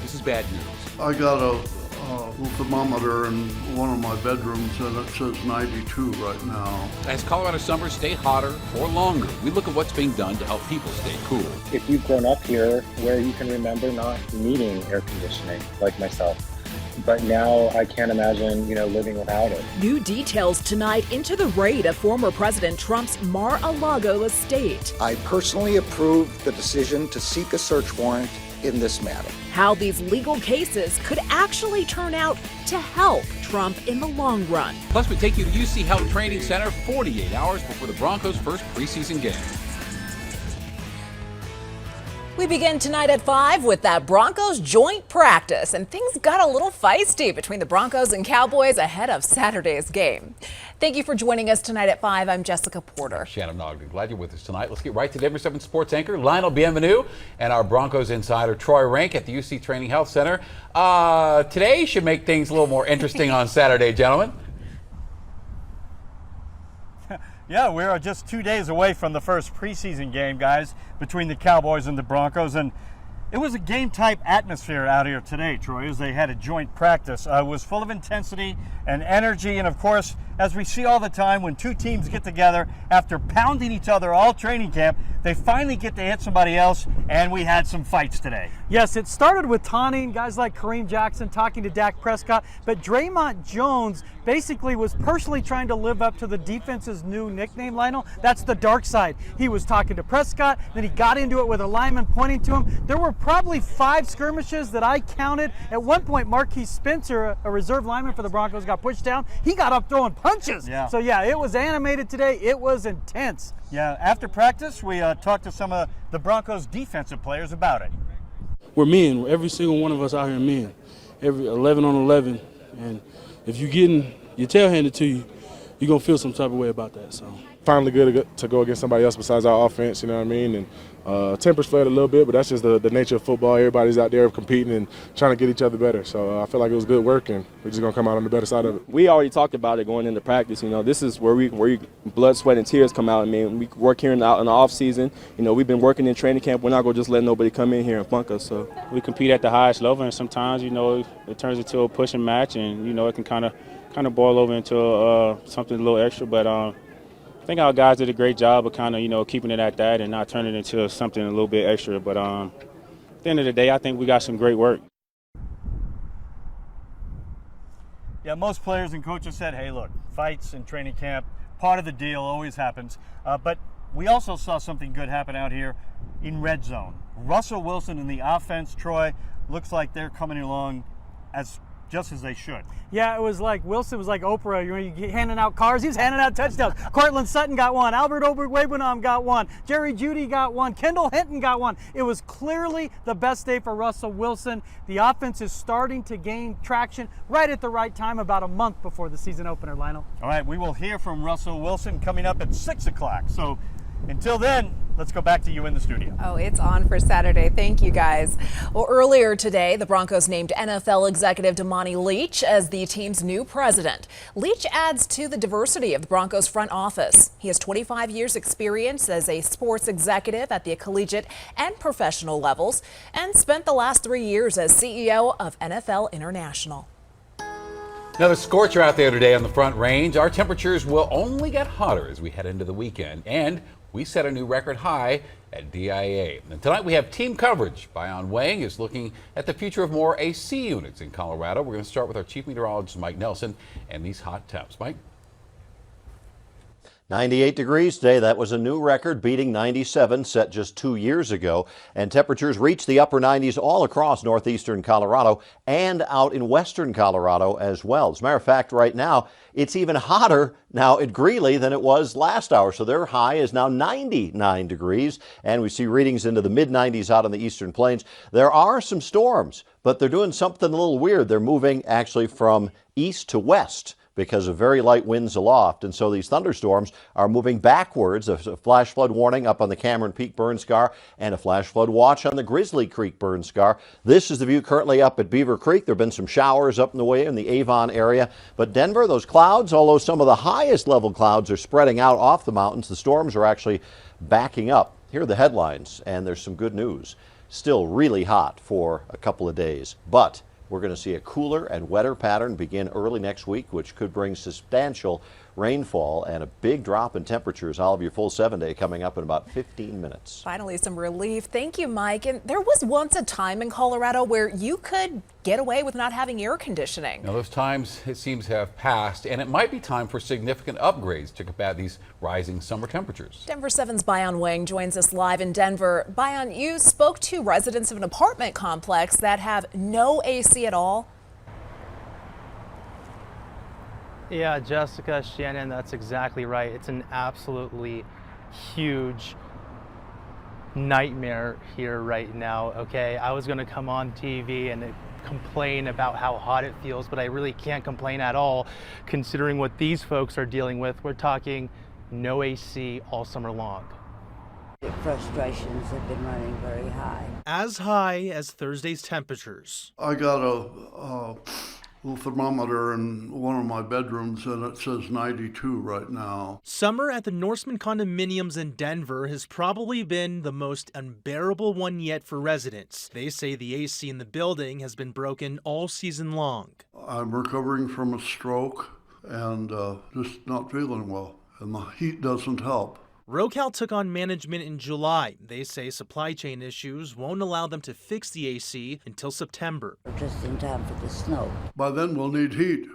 This is bad news. I got a thermometer in one of my bedrooms and it says 92 right now. As Colorado summers stay hotter for longer, we look at what's being done to help people stay cool. If you've grown up here where you can remember not needing air conditioning, like myself, but now I can't imagine, living without it. New details tonight into the raid of former President Trump's Mar-a-Lago estate. I personally approved the decision to seek a search warrant in this matter. How these legal cases could actually turn out to help Trump in the long run. Plus, we take you to UC Health Training Center 48 hours before the Broncos' first preseason game. We begin tonight at 5 with that Broncos joint practice, and things got a little feisty between the Broncos and Cowboys ahead of Saturday's game. Thank you for joining us tonight at 5. I'm Jessica Porter. Shannon Ogden, glad you're with us tonight. Let's get right to Denver 7 sports anchor Lionel Bienvenu and our Broncos insider Troy Rank at the UC Training Health Center. Today should make things a little more interesting on Saturday, gentlemen. Yeah, we are just 2 days away from the first preseason game, guys, between the Cowboys and the Broncos. And it was a game-type atmosphere out here today, Troy, as they had a joint practice. It was full of intensity and energy. And, of course, as we see all the time, when two teams get together after pounding each other all training camp, they finally get to hit somebody else, and we had some fights today. Yes, it started with taunting, guys like Kareem Jackson talking to Dak Prescott, but Draymond Jones basically was personally trying to live up to the defense's new nickname, Lionel. That's the dark side. He was talking to Prescott, then he got into it with a lineman pointing to him. There were probably 5 skirmishes that I counted. At one point, Marquise Spencer, a reserve lineman for the Broncos, got pushed down. He got up throwing punches. Yeah. So, yeah, it was animated today. It was intense. Yeah, after practice, we talked to some of the Broncos' defensive players about it. We're men. Every single one of us out here men. Every 11 on 11. And if you're getting your tail handed to you, you're going to feel some type of way about that. So finally good to go against somebody else besides our offense, you know what I mean? And tempers flared a little bit, but that's just the nature of football. Everybody's out there competing and trying to get each other better. So I feel like it was good work, and we're just going to come out on the better side of it. We already talked about it going into practice. This is where blood, sweat, and tears come out. I mean, we work here in the off season. We've been working in training camp. We're not going to just let nobody come in here and funk us. So we compete at the highest level, and sometimes, it turns into a pushing match, and, it can kind of boil over into something a little extra. But I think our guys did a great job of kind of, keeping it at that and not turning it into something a little bit extra. But at the end of the day, I think we got some great work. Yeah, most players and coaches said, hey, look, fights in training camp, part of the deal, always happens. But we also saw something good happen out here in red zone. Russell Wilson and the offense, Troy, looks like they're coming along just as they should. Yeah, it was like Wilson was like Oprah. You handing out cars. He was handing out touchdowns. Cortland Sutton got one. Albert Oberwebenham got one. Jerry Jeudy got one. Kendall Hinton got one. It was clearly the best day for Russell Wilson. The offense is starting to gain traction right at the right time, about a month before the season opener, Lionel. All right, we will hear from Russell Wilson coming up at 6 o'clock. So until then, let's go back to you in the studio. Oh, it's on for Saturday. Thank you, guys. Well, earlier today, the Broncos named NFL executive Damani Leach as the team's new president. Leach adds to the diversity of the Broncos front office. He has 25 years experience as a sports executive at the collegiate and professional levels and spent the last 3 years as CEO of NFL International. Another scorcher out there today on the Front Range. Our temperatures will only get hotter as we head into the weekend, and we set a new record high at DIA. And tonight we have team coverage. Bayan Wang is looking at the future of more AC units in Colorado. We're going to start with our chief meteorologist, Mike Nelson, and these hot temps. Mike? 98 degrees today. That was a new record, beating 97 set just 2 years ago. And temperatures reached the upper 90s all across northeastern Colorado and out in western Colorado as well. As a matter of fact, right now, it's even hotter now at Greeley than it was last hour. So their high is now 99 degrees. And we see readings into the mid-90s out on the eastern plains. There are some storms, but they're doing something a little weird. They're moving actually from east to west because of very light winds aloft. And so these thunderstorms are moving backwards. There's a flash flood warning up on the Cameron Peak burn scar and a flash flood watch on the Grizzly Creek burn scar. This is the view currently up at Beaver Creek. There have been some showers up in the way in the Avon area. But Denver, those clouds, although some of the highest level clouds are spreading out off the mountains, the storms are actually backing up. Here are the headlines, and there's some good news. Still really hot for a couple of days, but we're going to see a cooler and wetter pattern begin early next week, which could bring substantial rainfall and a big drop in temperatures. I'll have your full 7-day coming up in about 15 minutes. Finally, some relief. Thank you, Mike. And there was once a time in Colorado where you could get away with not having air conditioning. Now, those times, it seems, have passed, and it might be time for significant upgrades to combat these rising summer temperatures. Denver 7's Bayan Wang joins us live in Denver. Bayan, you spoke to residents of an apartment complex that have no AC at all. Yeah, Jessica, Shannon, that's exactly right. It's an absolutely huge nightmare here right now, okay? I was gonna come on TV and complain about how hot it feels, but I really can't complain at all considering what these folks are dealing with. We're talking no AC all summer long. The frustrations have been running very high. As high as Thursday's temperatures. I got a little thermometer in one of my bedrooms, and it says 92 right now. Summer at the Norseman condominiums in Denver has probably been the most unbearable one yet for residents. They say the AC in the building has been broken all season long. I'm recovering from a stroke and just not feeling well, and the heat doesn't help. RoCal took on management in July. They say supply chain issues won't allow them to fix the AC until September. Just in time for the snow. By then we'll need heat.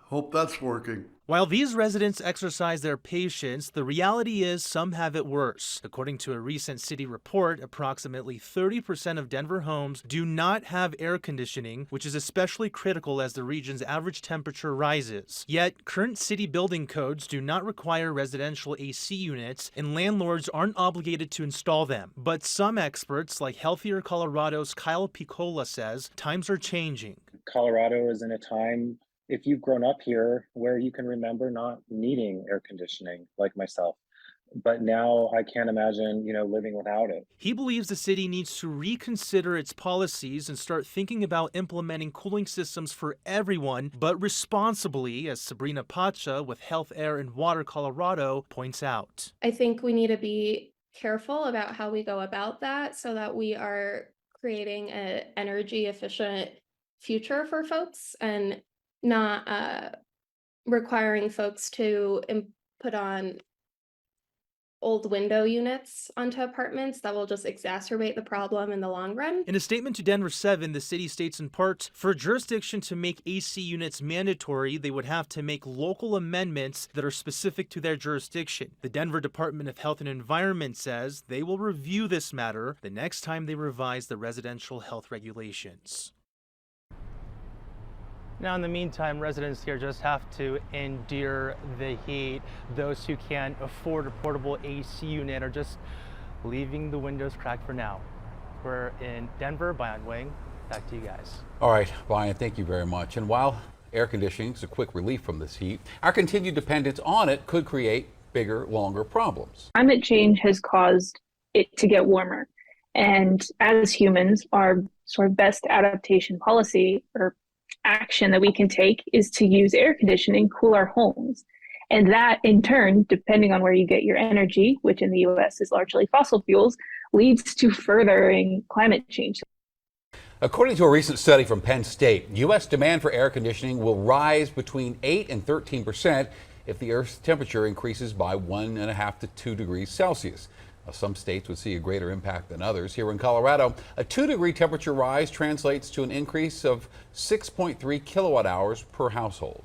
Hope that's working. While these residents exercise their patience, the reality is some have it worse. According to a recent city report, approximately 30% of Denver homes do not have air conditioning, which is especially critical as the region's average temperature rises. Yet, current city building codes do not require residential AC units, and landlords aren't obligated to install them. But some experts, like Healthier Colorado's Kyle Piccola, says times are changing. Colorado is in a time, if you've grown up here, where you can remember not needing air conditioning like myself. But now I can't imagine, living without it. He believes the city needs to reconsider its policies and start thinking about implementing cooling systems for everyone, but responsibly, as Sabrina Pacha with Health, Air, and Water Colorado points out. I think we need to be careful about how we go about that so that we are creating an energy efficient future for folks and not requiring folks to put on old window units onto apartments that will just exacerbate the problem in the long run. In a statement to Denver 7, the city states in part, for a jurisdiction to make AC units mandatory, they would have to make local amendments that are specific to their jurisdiction. The Denver Department of Health and Environment says they will review this matter the next time they revise the residential health regulations. Now, in the meantime, residents here just have to endure the heat. Those who can't afford a portable AC unit are just leaving the windows cracked for now. We're in Denver, Bayan Wang. Back to you guys. All right, Bayan, thank you very much. And while air conditioning is a quick relief from this heat, our continued dependence on it could create bigger, longer problems. Climate change has caused it to get warmer. And as humans, our sort of best adaptation policy or action that we can take is to use air conditioning, cool our homes. And that in turn, depending on where you get your energy, which in the US is largely fossil fuels, leads to furthering climate change. According to a recent study from Penn State, U.S. demand for air conditioning will rise between 8 and 13% if the Earth's temperature increases by 1.5 to 2 degrees Celsius. Now, some states would see a greater impact than others. Here in Colorado, a 2-degree temperature rise translates to an increase of 6.3 kilowatt hours per household.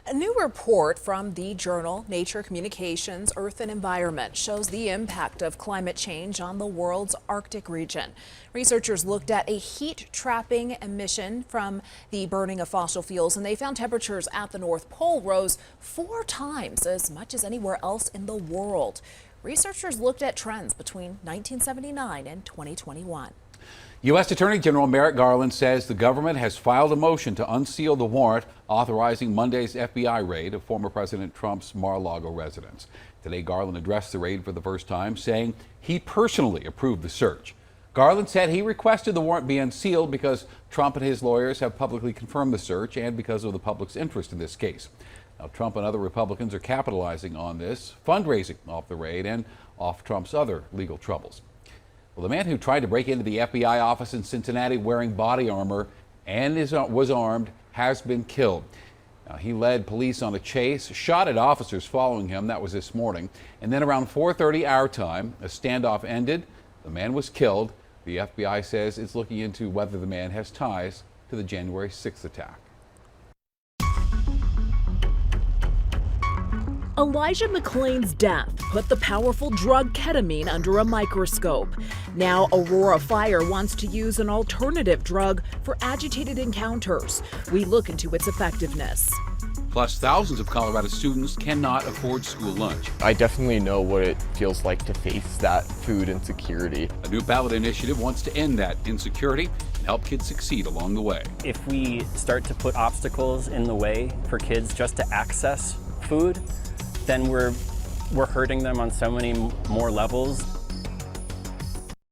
A new report from the journal Nature Communications, Earth and Environment shows the impact of climate change on the world's Arctic region. Researchers looked at a heat-trapping emission from the burning of fossil fuels, and they found temperatures at the North Pole rose 4 times as much as anywhere else in the world. Researchers looked at trends between 1979 and 2021. U.S. Attorney General Merrick Garland says the government has filed a motion to unseal the warrant authorizing Monday's FBI raid of former President Trump's Mar-a-Lago residence. Today, Garland addressed the raid for the first time, saying he personally approved the search. Garland said he requested the warrant be unsealed because Trump and his lawyers have publicly confirmed the search and because of the public's interest in this case. Now, Trump and other Republicans are capitalizing on this, fundraising off the raid and off Trump's other legal troubles. Well, the man who tried to break into the FBI office in Cincinnati wearing body armor and was armed has been killed. Now, he led police on a chase, shot at officers following him. That was this morning. And then around 4:30 our time, a standoff ended. The man was killed. The FBI says it's looking into whether the man has ties to the January 6th attack. Elijah McClain's death put the powerful drug ketamine under a microscope. Now Aurora Fire wants to use an alternative drug for agitated encounters. We look into its effectiveness. Plus, thousands of Colorado students cannot afford school lunch. I definitely know what it feels like to face that food insecurity. A new ballot initiative wants to end that insecurity and help kids succeed along the way. If we start to put obstacles in the way for kids just to access food, then we're hurting them on so many more levels.